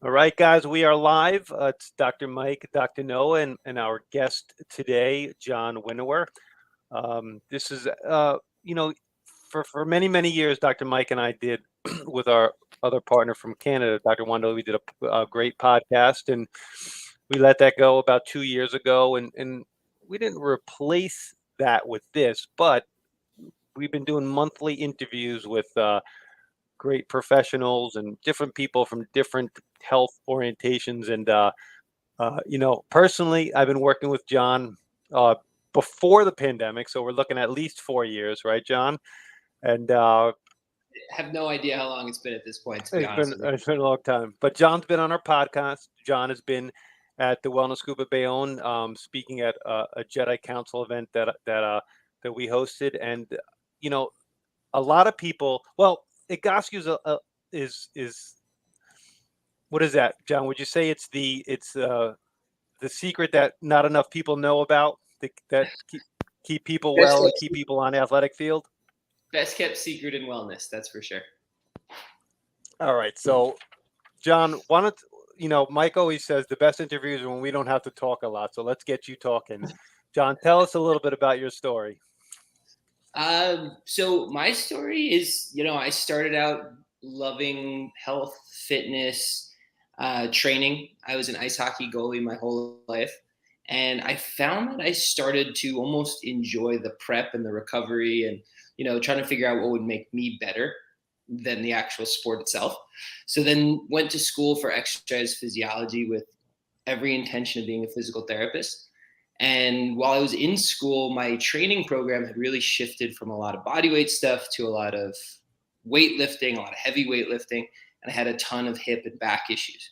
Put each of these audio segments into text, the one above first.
All right, guys, we are live. It's Dr. Mike, Dr. Noah, and our guest today, Jon Winawer. This is, for many, many years, Dr. Mike and I did with our other partner from Canada, Dr. Wanda, we did a great podcast, and we let that go about 2 years ago, and we didn't replace that with this, but we've been doing monthly interviews with great professionals and different people from different health orientations. And personally, I've been working with Jon uh, before the pandemic, so we're looking at least 4 years, right, Jon? And I have no idea how long it's been at this point, to be it's honest been with you. it's been a long time. But Jon's been on our podcast. Jon has been at the Wellness Group at Bayonne, speaking at a Jedi Council event that we hosted, and you know, a lot of people. Well, Egoscue is what is that, Jon? Would you say it's the secret that not enough people know about that keep people Best well and kept, keep people on the athletic field? best kept secret in wellness, that's for sure. All right, so Jon, why don't Mike always says the best interviews are when we don't have to talk a lot. So let's get you talking. Jon, tell us a little bit about your story. So my story is, I started out loving health, fitness, training. I was an ice hockey goalie my whole life. And I found that I started to almost enjoy the prep and the recovery and, trying to figure out what would make me better than the actual sport itself. So then went to school for exercise physiology with every intention of being a physical therapist. And while I was in school, my training program had really shifted from a lot of bodyweight stuff to a lot of weightlifting, a lot of heavy weightlifting, and I had a ton of hip and back issues.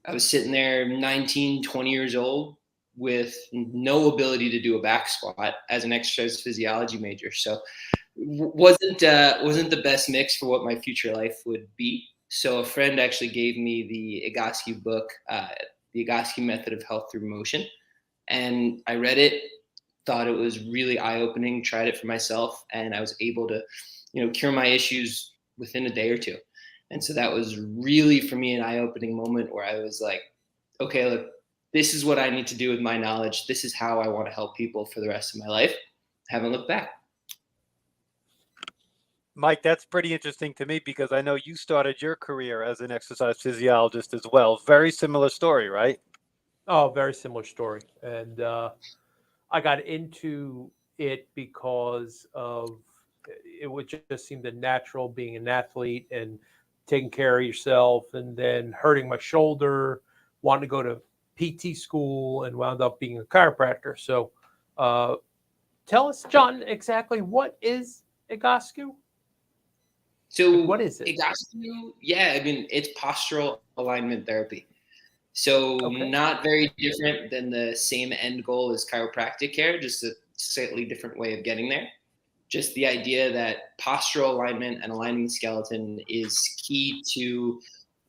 I was sitting there 19, 20 years old with no ability to do a back squat as an exercise physiology major. So wasn't the best mix for what my future life would be. So a friend actually gave me the Egoscue book, The Egoscue Method of Health Through Motion, and I read it, thought it was really eye-opening, tried it for myself, and I was able to, cure my issues within a day or two. And so that was really for me an eye-opening moment where I was like, okay, look, this is what I need to do with my knowledge. This is how I want to help people for the rest of my life. I haven't looked back. Mike, that's pretty interesting to me because I know you started your career as an exercise physiologist as well. Very similar story, right? Oh, very similar story. And I got into it because of it would just seem the natural being an athlete and taking care of yourself, and then hurting my shoulder, wanting to go to PT school, and wound up being a chiropractor. So, uh, tell us, Jon, exactly what is Egoscue? Like, So what is it? Egoscue, yeah, I mean, it's postural alignment therapy. So Okay. not very different than the same end goal as chiropractic care, just a slightly different way of getting there. Just the idea that postural alignment and aligning the skeleton is key to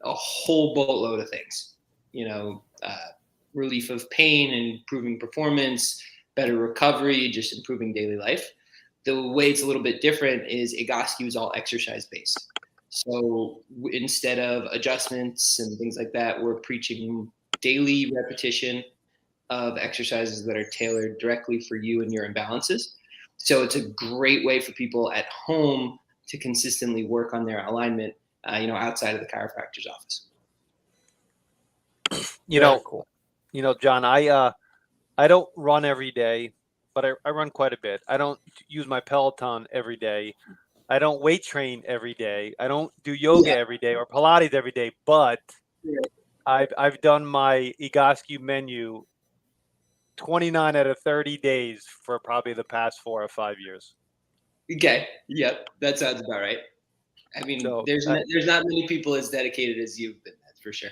a whole boatload of things. You know, relief of pain, improving performance, better recovery, just improving daily life. The way it's a little bit different is Egoscue is all exercise based. So instead of adjustments and things like that, we're preaching daily repetition of exercises that are tailored directly for you and your imbalances. So it's a great way for people at home to consistently work on their alignment, outside of the chiropractor's office. You Very know, cool. Jon, I don't run every day, but I run quite a bit. I don't use my Peloton every day. I don't weight train every day. I don't do yoga Yeah. every day or Pilates every day, but I've done my Egoscue menu 29 out of 30 days for probably the past 4 or 5 years. Okay. Yep. That sounds about right. I mean, So, there's not many people as dedicated as you've been. That's for sure.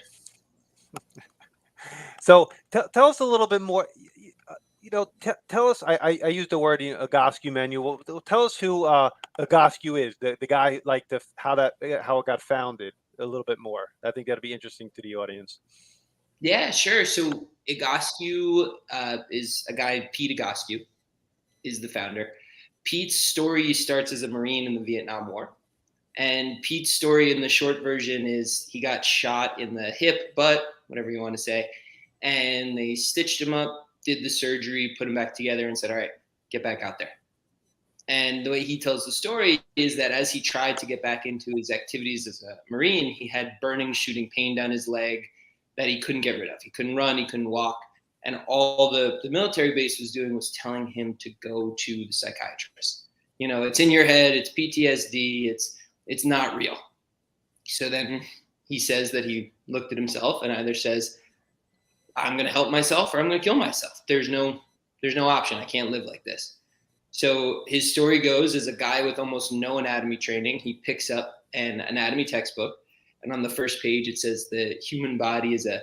tell us a little bit more. Tell us. I used the word Egoscue menu. Well, tell us who Egoscue is. The guy, like how it got founded. A little bit more. I think that'd be interesting to the audience. Yeah, sure. So Egoscue is a guy, Pete Egoscue, is the founder. Pete's story starts as a Marine in the Vietnam War. And Pete's story in the short version is he got shot in the hip, butt, whatever you want to say. And they stitched him up, did the surgery, put him back together, and said, all right, get back out there. And the way he tells the story is that as he tried to get back into his activities as a Marine, he had burning, shooting pain down his leg that he couldn't get rid of. He couldn't run, he couldn't walk. And all the military base was doing was telling him to go to the psychiatrist. You know, it's in your head, it's PTSD, it's not real. So then he says that he looked at himself and either says, I'm going to help myself or I'm going to kill myself. There's no option. I can't live like this. So his story goes, as a guy with almost no anatomy training, he picks up an anatomy textbook, and on the first page it says the human body is a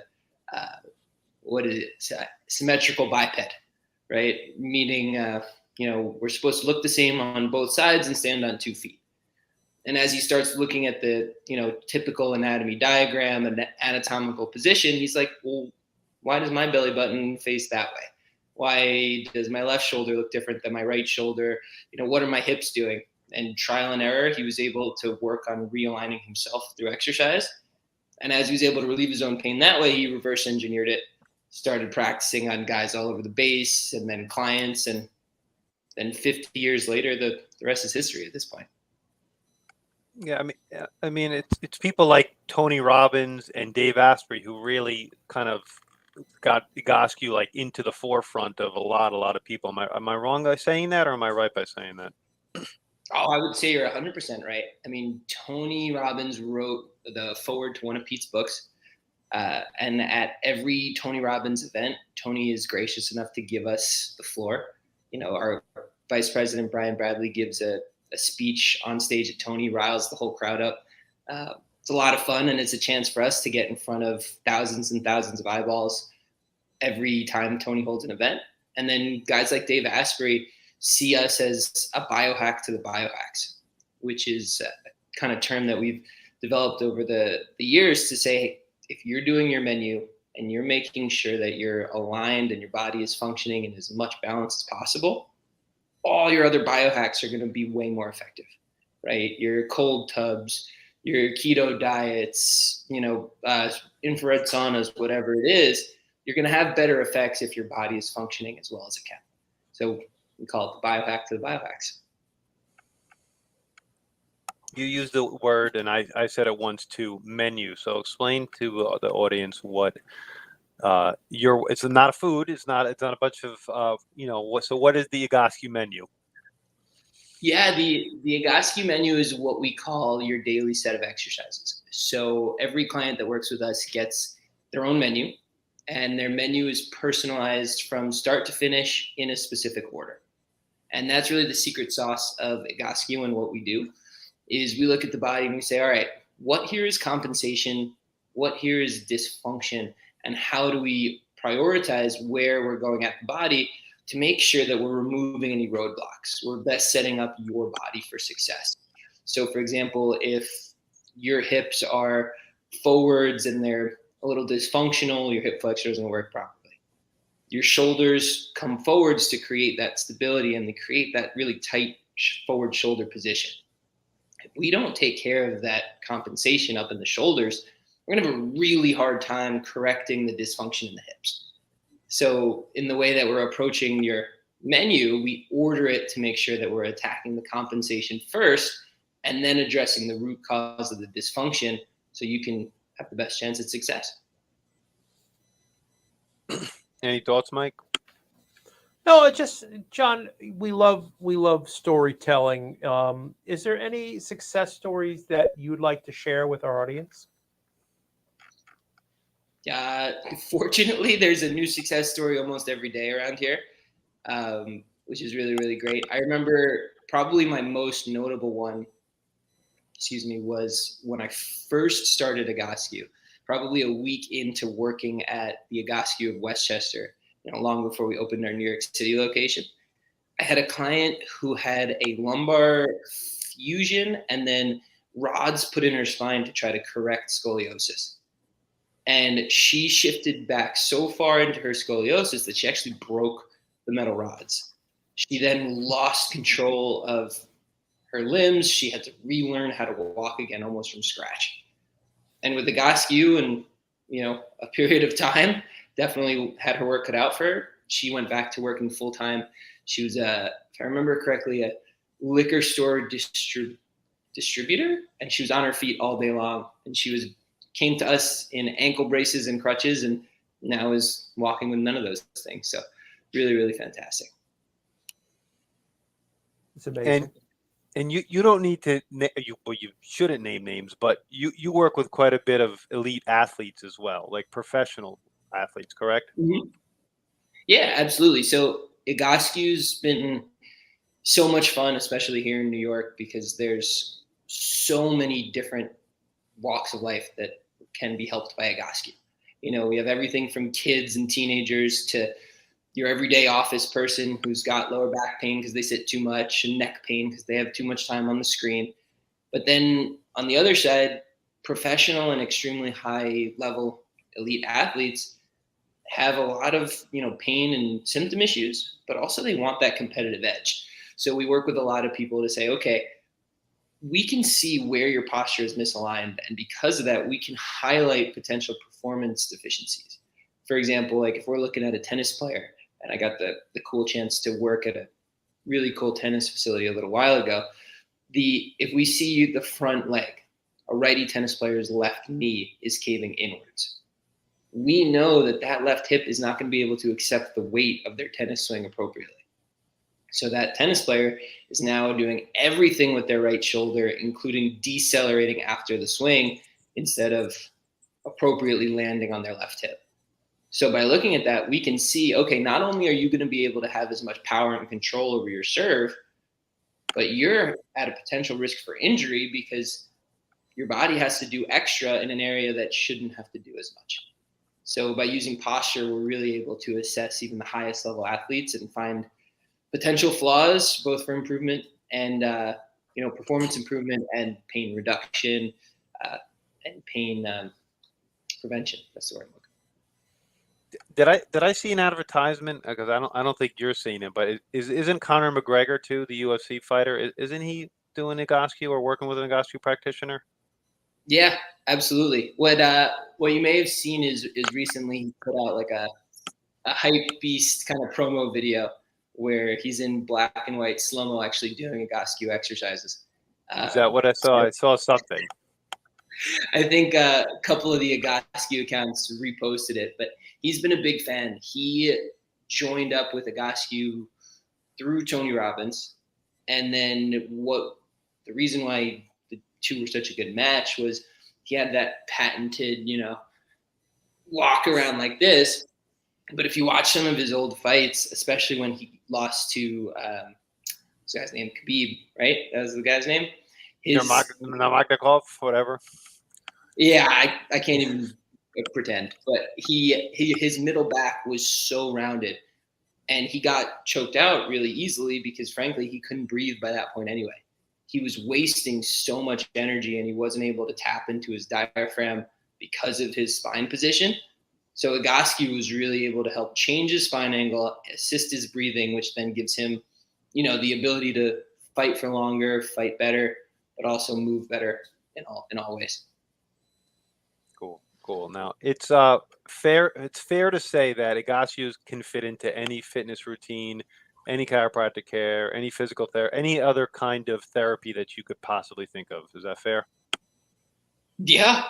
symmetrical biped, right? Meaning, we're supposed to look the same on both sides and stand on 2 feet. And as he starts looking at the, typical anatomy diagram and anatomical position, he's like, well, why does my belly button face that way? Why does my left shoulder look different than my right shoulder? What are my hips doing? And trial and error, he was able to work on realigning himself through exercise. And as he was able to relieve his own pain that way, he reverse engineered it, started practicing on guys all over the base and then clients. And then 50 years later, the rest is history at this point. Yeah, I mean, it's people like Tony Robbins and Dave Asprey who really kind of got Egoscue like into the forefront of a lot of people. Am I wrong by saying that, or am I right by saying that? Oh, I would say you're 100% right. I mean, Tony Robbins wrote the foreword to one of Pete's books. And at every Tony Robbins event, Tony is gracious enough to give us the floor. Our Vice President, Brian Bradley, gives a speech on stage at Tony, riles the whole crowd up. It's a lot of fun, and it's a chance for us to get in front of thousands and thousands of eyeballs every time Tony holds an event. And then guys like Dave Asprey see us as a biohack to the biohacks, which is a kind of term that we've developed over the years to say, hey, if you're doing your menu and you're making sure that you're aligned and your body is functioning in as much balance as possible, all your other biohacks are going to be way more effective, right? Your cold tubs, your keto diets, infrared saunas, whatever it is, you're going to have better effects if your body is functioning as well as it can. So we call it the biohack to the biohacks. You used the word, and I said it once too, menu. So explain to the audience what it's not a food. It's not a bunch of So what is the Egoscue menu? Yeah, the Egoscue menu is what we call your daily set of exercises. So every client that works with us gets their own menu, and their menu is personalized from start to finish in a specific order. And that's really the secret sauce of Egoscue and what we do is we look at the body and we say, all right, what here is compensation? What here is dysfunction? And how do we prioritize where we're going at the body to make sure that we're removing any roadblocks? We're best setting up your body for success. So for example, if your hips are forwards and they're a little dysfunctional, your hip flexor doesn't work properly. Your shoulders come forwards to create that stability and they create that really tight forward shoulder position. If we don't take care of that compensation up in the shoulders, we're going to have a really hard time correcting the dysfunction in the hips. So in the way that we're approaching your menu, we order it to make sure that we're attacking the compensation first and then addressing the root cause of the dysfunction so you can have the best chance at success. Any thoughts, Mike? No, it just, Jon, we love storytelling. Is there any success stories that you would like to share with our audience? Fortunately, there's a new success story almost every day around here, which is really, really great. I remember probably my most notable one, was when I first started Egoscue, probably a week into working at the Egoscue of Westchester, long before we opened our New York City location. I had a client who had a lumbar fusion and then rods put in her spine to try to correct scoliosis. And she shifted back so far into her scoliosis that she actually broke the metal rods. She then lost control of her limbs. She had to relearn how to walk again almost from scratch. And with Egoscue and, a period of time, definitely had her work cut out for her. She went back to working full time. She was, if I remember correctly, a liquor store distributor, and she was on her feet all day long. And came to us in ankle braces and crutches, and now is walking with none of those things. So really, really fantastic. It's amazing. And you don't need to, you shouldn't name names, but you work with quite a bit of elite athletes as well, like professional athletes, correct? Mm-hmm. Yeah, absolutely. So Egoscue's been so much fun, especially here in New York, because there's so many different walks of life that can be helped by Egoscue. We have everything from kids and teenagers to your everyday office person who's got lower back pain because they sit too much, and neck pain because they have too much time on the screen. But then on the other side, professional and extremely high level elite athletes have a lot of pain and symptom issues, but also they want that competitive edge. So we work with a lot of people to say, okay, we can see where your posture is misaligned, and because of that, we can highlight potential performance deficiencies. For example, like if we're looking at a tennis player, and I got the cool chance to work at a really cool tennis facility a little while ago, if we see the front leg, a righty tennis player's left knee is caving inwards, we know that left hip is not going to be able to accept the weight of their tennis swing appropriately. So that tennis player is now doing everything with their right shoulder, including decelerating after the swing instead of appropriately landing on their left hip. So by looking at that, we can see, okay, not only are you going to be able to have as much power and control over your serve, but you're at a potential risk for injury because your body has to do extra in an area that shouldn't have to do as much. So by using posture, we're really able to assess even the highest level athletes and find potential flaws, both for improvement and performance improvement and pain reduction and pain prevention. That's the word I'm looking. Did I see an advertisement? Because I don't think you're seeing it, but isn't Conor McGregor too the UFC fighter? Isn't he doing Egoscue or working with an Egoscue practitioner? Yeah, absolutely. What you may have seen is recently he put out like a hype beast kind of promo video where he's in black and white slow-mo actually doing Egoscue exercises. Is that what I saw? I saw something. I think a couple of the Egoscue accounts reposted it, but he's been a big fan. He joined up with Egoscue through Tony Robbins, and then the reason why the two were such a good match was he had that patented, walk around like this. But if you watch some of his old fights, especially when he lost to this guy's name, Khabib, right? That was the guy's name. Nurmagomedov, whatever. Yeah, I can't even pretend. But his middle back was so rounded, and he got choked out really easily because, frankly, he couldn't breathe by that point anyway. He was wasting so much energy, and he wasn't able to tap into his diaphragm because of his spine position. So Egoscue was really able to help change his spine angle, assist his breathing, which then gives him, the ability to fight for longer, fight better, but also move better in all ways. Cool. Now it's fair to say that Egoscue can fit into any fitness routine, any chiropractic care, any physical therapy, any other kind of therapy that you could possibly think of. Is that fair? Yeah.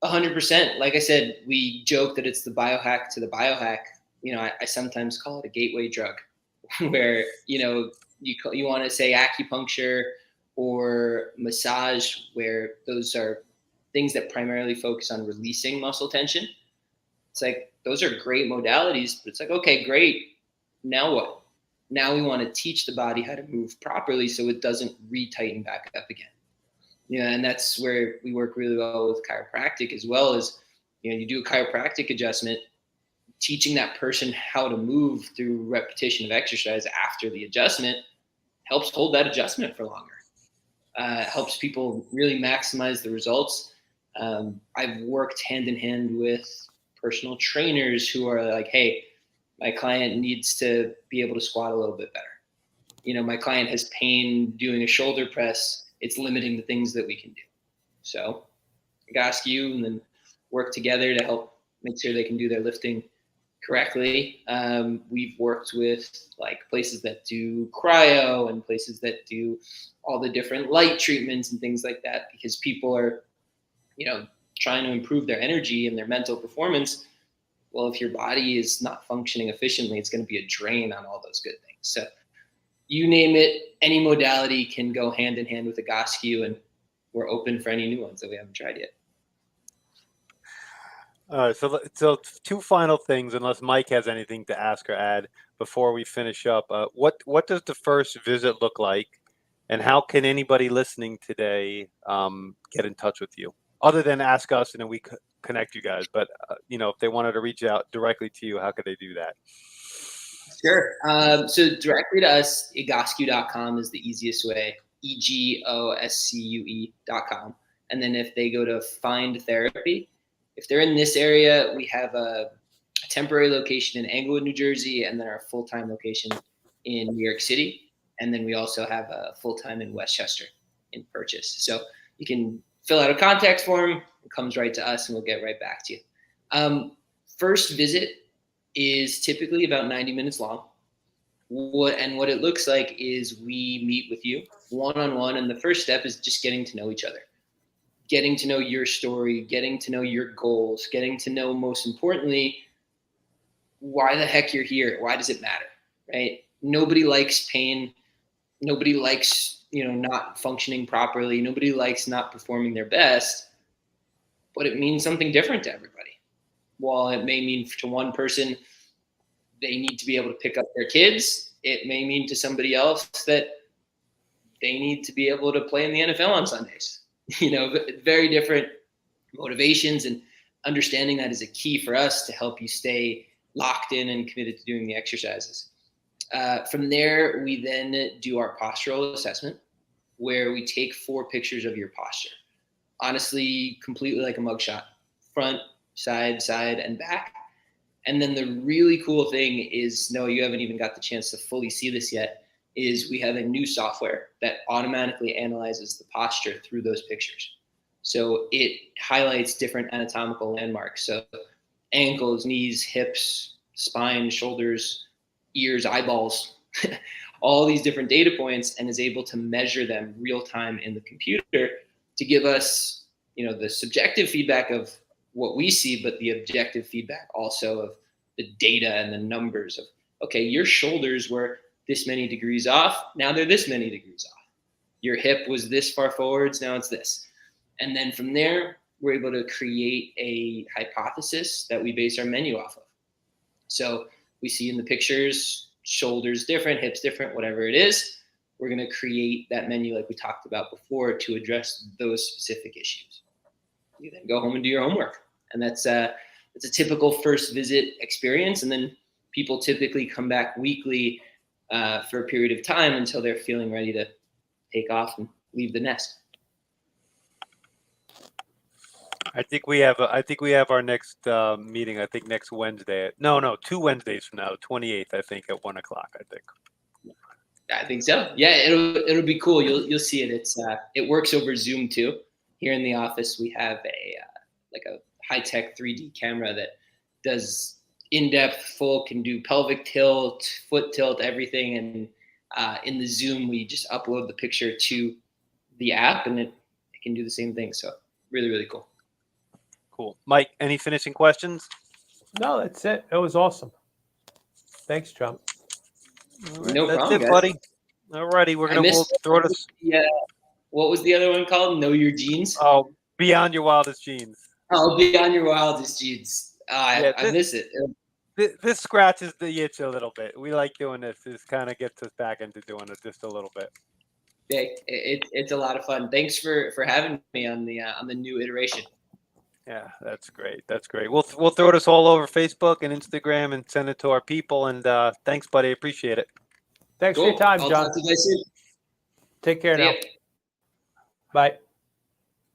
100%. Like I said, we joke that it's the biohack to the biohack. I sometimes call it a gateway drug where, you want to say acupuncture or massage, where those are things that primarily focus on releasing muscle tension. It's like, those are great modalities, but it's like, okay, great. Now what? Now we want to teach the body how to move properly so it doesn't retighten back up again. And that's where we work really well with chiropractic, as well as, you do a chiropractic adjustment, teaching that person how to move through repetition of exercise after the adjustment helps hold that adjustment for longer. Helps people really maximize the results. I've worked hand in hand with personal trainers who are like, hey, my client needs to be able to squat a little bit better. my client has pain doing a shoulder press, it's limiting the things that we can do. So Egoscue, and then work together to help make sure they can do their lifting correctly. We've worked with like places that do cryo and places that do all the different light treatments and things like that, because people are, trying to improve their energy and their mental performance. Well, if your body is not functioning efficiently, it's going to be a drain on all those good things. So you name it, any modality can go hand in hand with Egoscue, and we're open for any new ones that we haven't tried yet. All right, so two final things, unless Mike has anything to ask or add before we finish up. What does the first visit look like, and how can anybody listening today get in touch with you, other than ask us and then we connect you guys? But if they wanted to reach out directly to you, how could they do that? Sure. So directly to us, egoscue.com is the easiest way. EGOSCUE.com. And then if they go to Find Therapy, if they're in this area, we have a temporary location in Englewood, New Jersey, and then our full-time location in New York City. And then we also have a full-time in Westchester in Purchase. So you can fill out a contact form. It comes right to us, and we'll get right back to you. First visit is typically about 90 minutes long. What it looks like is we meet with you one-on-one, and the first step is just getting to know each other, getting to know your story, getting to know your goals, getting to know, most importantly, why the heck you're here. Why does it matter, right? Nobody likes pain. Nobody likes, not functioning properly. Nobody likes not performing their best, but it means something different to everybody. While it may mean to one person they need to be able to pick up their kids, it may mean to somebody else that they need to be able to play in the NFL on Sundays. Very different motivations, and understanding that is a key for us to help you stay locked in and committed to doing the exercises. From there, we then do our postural assessment, where we take 4 pictures of your posture. Honestly, completely like a mugshot, front, side, and back. And then the really cool thing is, no, you haven't even got the chance to fully see this yet, is we have a new software that automatically analyzes the posture through those pictures. So it highlights different anatomical landmarks. So ankles, knees, hips, spine, shoulders, ears, eyeballs, all these different data points, and is able to measure them real time in the computer to give us, the subjective feedback of what we see, but the objective feedback also of the data and the numbers of, okay, your shoulders were this many degrees off, now they're this many degrees off. Your hip was this far forwards, now it's this. And then from there, we're able to create a hypothesis that we base our menu off of. So we see in the pictures, shoulders different, hips different, whatever it is, we're going to create that menu like we talked about before to address those specific issues. You then go home and do your homework. And that's a typical first visit experience. And then people typically come back weekly for a period of time until they're feeling ready to take off and leave the nest. I think we have our next meeting. I think next Wednesday. No, 2 Wednesdays from now, 28th. I think at 1:00. I think. I think so. Yeah, it'll be cool. You'll see it. It works over Zoom too. Here in the office, we have a high-tech 3D camera that does in-depth, can do pelvic tilt, foot tilt, everything. And in the Zoom, we just upload the picture to the app, and it can do the same thing. So really, really cool. Cool. Mike, any finishing questions? No, that's it. It was awesome. Thanks, John. No That's problem, it, guys. buddy. All righty, we'll throw this. Yeah. What was the other one called? Know Your Genes? Oh, Beyond Your Wildest Genes. Oh, Beyond Your Wildest Genes. I miss it. This scratches the itch a little bit. We like doing this. This kind of gets us back into doing it just a little bit. Yeah, it's a lot of fun. Thanks for having me on the new iteration. Yeah, that's great. That's great. We'll throw this all over Facebook and Instagram and send it to our people. And thanks, buddy. Appreciate it. Thanks for your time, I'll John. talk to you guys soon. Take care See now. ya. Bye.